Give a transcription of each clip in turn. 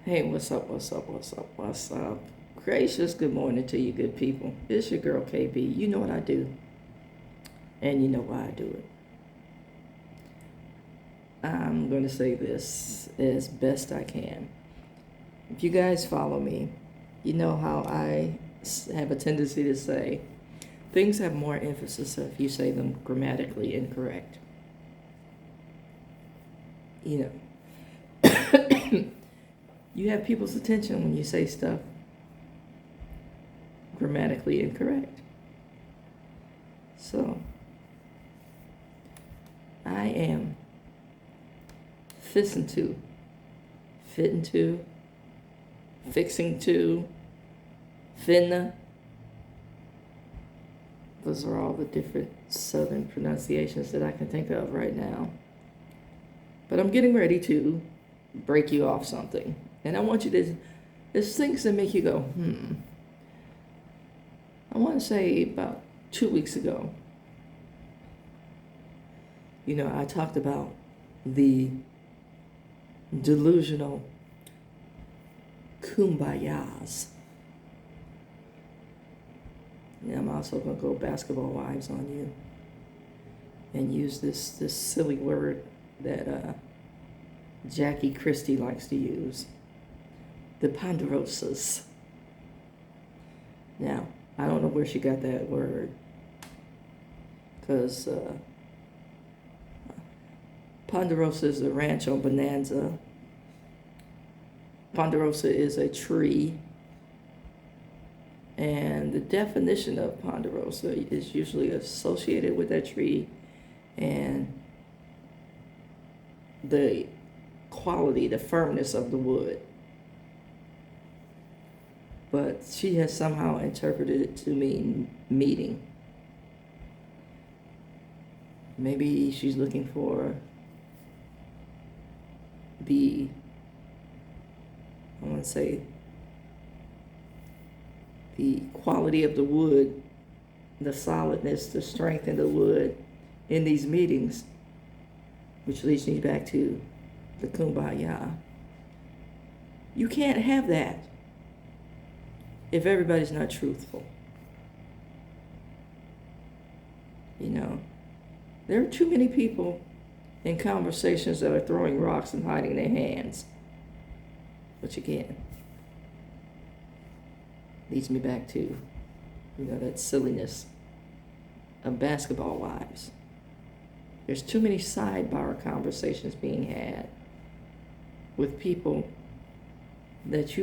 Hey, what's up, what's up, what's up, what's up? Gracious good morning to you good people. It's your girl KB. You know what I do, and you know why I do it. I'm going to say this as best I can. If you guys follow me, you know how I have a tendency to say things have more emphasis if you say them grammatically incorrect. You know, you have people's attention when you say stuff grammatically incorrect. So, I am fixing to, fitting to, fixing to, finna. Those are all the different southern pronunciations that I can think of right now. But I'm getting ready to break you off something. And I want you to, there's things that make you go, I want to say about 2 weeks ago, I talked about the delusional kumbayas. And I'm also going to go basketball wives on you and use this silly word that Jackie Christie likes to use, the ponderosas. Now, I don't know where she got that word, because ponderosa is a ranch on Bonanza. Ponderosa is a tree, and the definition of ponderosa is usually associated with that tree and the quality, the firmness of the wood. But she has somehow interpreted it to mean meeting. Maybe she's looking for the, I want to say, the quality of the wood, the solidness, the strength in the wood in these meetings, which leads me back to the kumbaya. You can't have that if everybody's not truthful. There are too many people in conversations that are throwing rocks and hiding their hands. Which again, leads me back to, that silliness of basketball wives. There's too many sidebar conversations being had with people that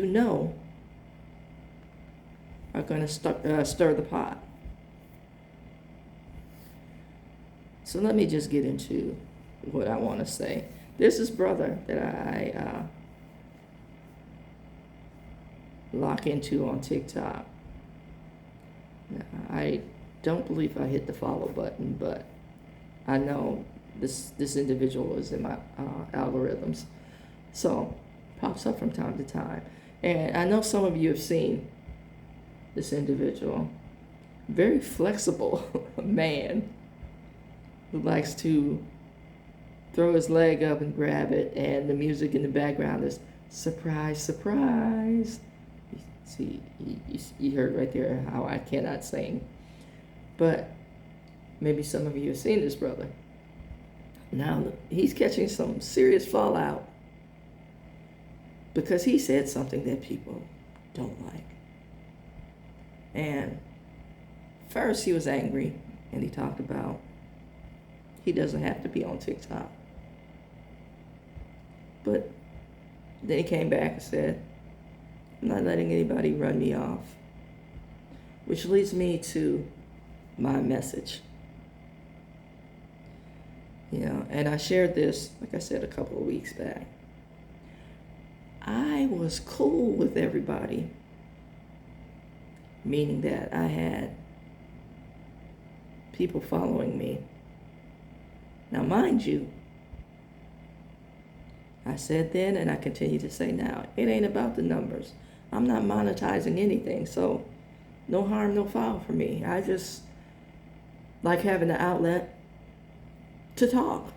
are going to stir the pot. So let me just get into what I want to say. There's this brother that I lock into on TikTok. Now, I don't believe I hit the follow button, but I know this individual is in my algorithms. So pops up from time to time. And I know some of you have seen this individual. Very flexible man who likes to throw his leg up and grab it, and the music in the background is surprise, surprise. See, you heard right there how I cannot sing. But maybe some of you have seen this brother. Now, he's catching some serious fallout because he said something that people don't like. And first he was angry, and he talked about he doesn't have to be on TikTok. But then he came back and said, I'm not letting anybody run me off. Which leads me to my message. And I shared this, like I said, a couple of weeks back. I was cool with everybody, meaning that I had people following me. Now, mind you, I said then, and I continue to say now, it ain't about the numbers. I'm not monetizing anything, so no harm, no foul for me. I just like having the outlet to talk.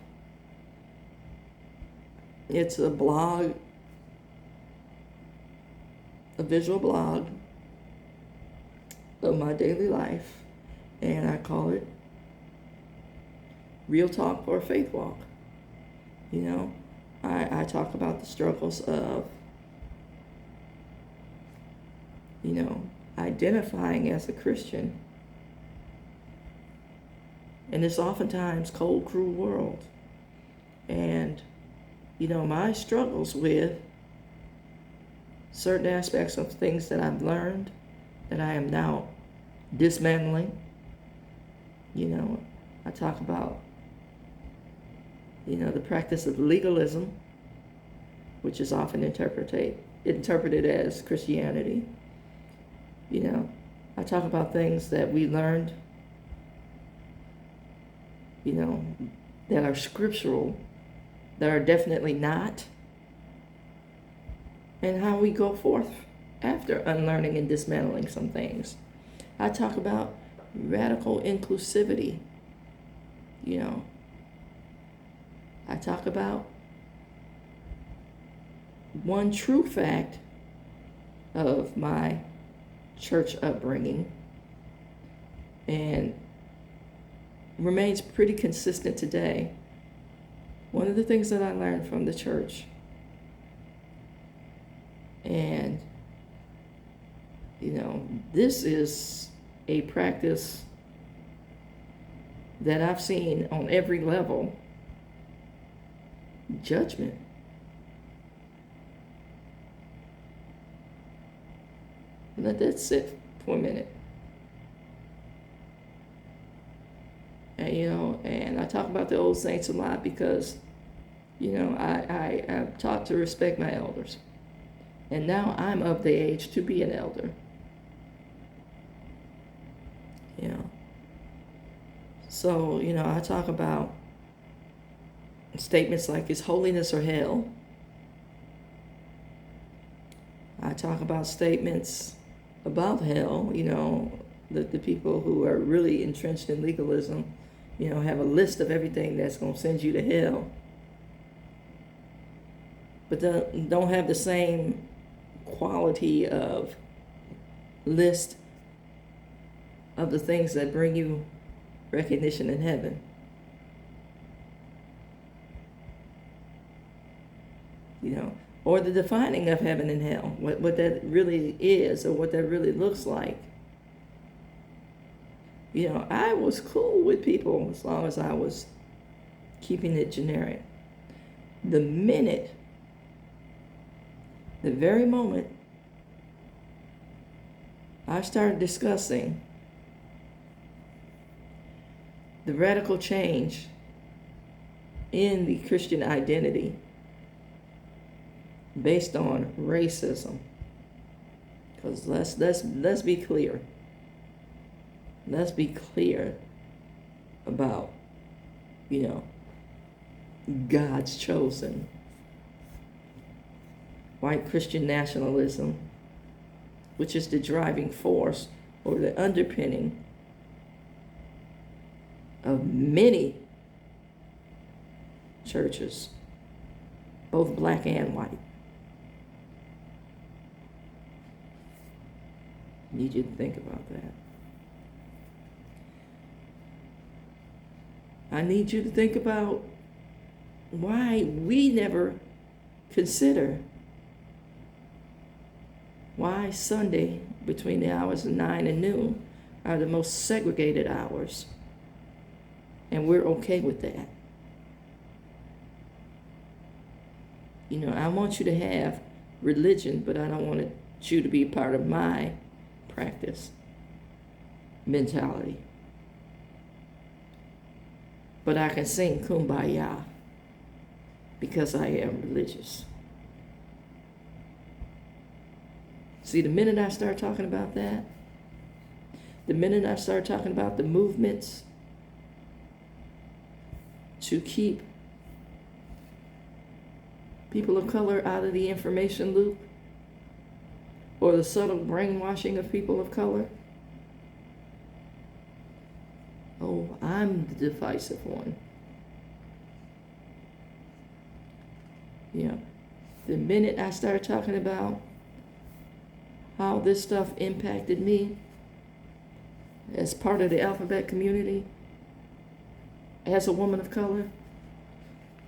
It's a blog a visual blog of my daily life, and I call it Real Talk for a Faith Walk. You know, I talk about the struggles of, you know, identifying as a Christian in this oftentimes cold, cruel world. And, you know, my struggles with certain aspects of things that I've learned that I am now dismantling. You know, I talk about, you know, the practice of legalism, which is often interpreted as Christianity. You know, I talk about things that we learned, you know, that are scriptural, that are definitely not, and how we go forth after unlearning and dismantling some things. I talk about radical inclusivity, you know. I talk about one true fact of my church upbringing, and remains pretty consistent today. One of the things that I learned from the church, and you know, this is a practice that I've seen on every level: judgment. Let that sit for a minute. And, you know, and I talk about the old saints a lot because, you know, I've taught to respect my elders. And now I'm of the age to be an elder. You know. So, you know, I talk about statements like, it's holiness or hell. I talk about statements about hell, you know, the people who are really entrenched in legalism, you know, have a list of everything that's going to send you to hell, but don't have the same quality of list of the things that bring you recognition in heaven. You know, or the defining of heaven and hell, what that really is or what that really looks like. You know, I was cool with people as long as I was keeping it generic. The very moment I started discussing the radical change in the Christian identity based on racism, because let's be clear. Let's be clear about, you know, God's chosen. White Christian nationalism, which is the driving force or the underpinning of many churches, both black and white. I need you to think about that. I need you to think about why we never consider why Sunday between the hours of 9 and noon are the most segregated hours. And we're okay with that. You know, I want you to have religion, but I don't want you to be part of my practice mentality. But I can sing Kumbaya because I am religious. See, the minute I start talking about that, the minute I start talking about the movements to keep people of color out of the information loop, or the subtle brainwashing of people of color, oh, I'm the divisive one. You know, the minute I start talking about how this stuff impacted me as part of the alphabet community, as a woman of color,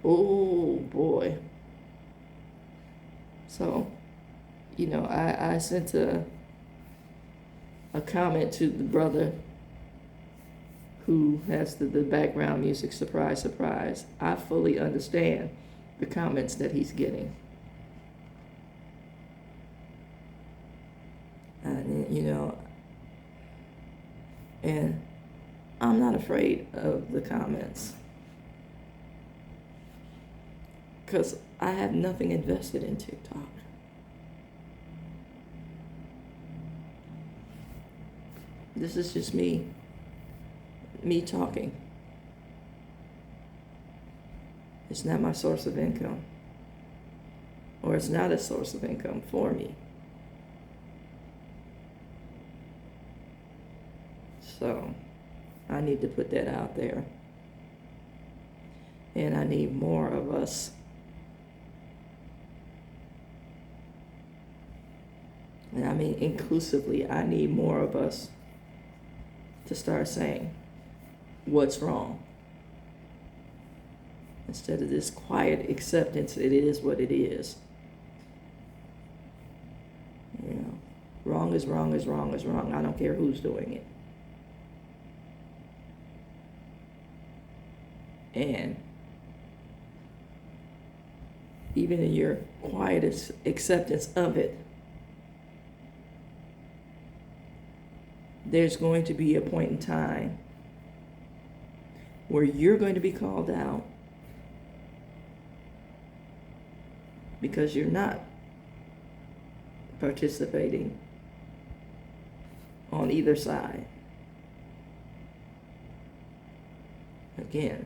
oh boy. So, I sent a comment to the brother who has the background music, surprise, surprise. I fully understand the comments that he's getting. And I'm not afraid of the comments, because I have nothing invested in TikTok. This is just me talking. It's not my source of income, or it's not a source of income for me. So I need to put that out there. And I need more of us. And I mean inclusively, I need more of us to start saying what's wrong. Instead of this quiet acceptance, it is what it is. Wrong is wrong is wrong is wrong. I don't care who's doing it. And even in your quietest acceptance of it, there's going to be a point in time where you're going to be called out because you're not participating on either side. Again,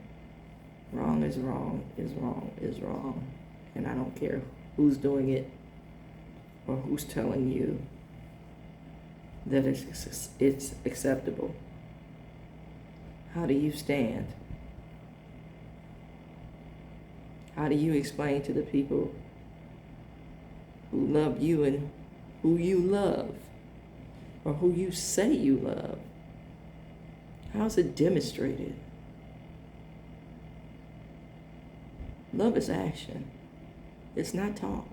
wrong is wrong is wrong is wrong. And I don't care who's doing it or who's telling you that it's acceptable. How do you stand? How do you explain to the people who love you and who you love, or who you say you love? How's it demonstrated? Love is action. It's not talk.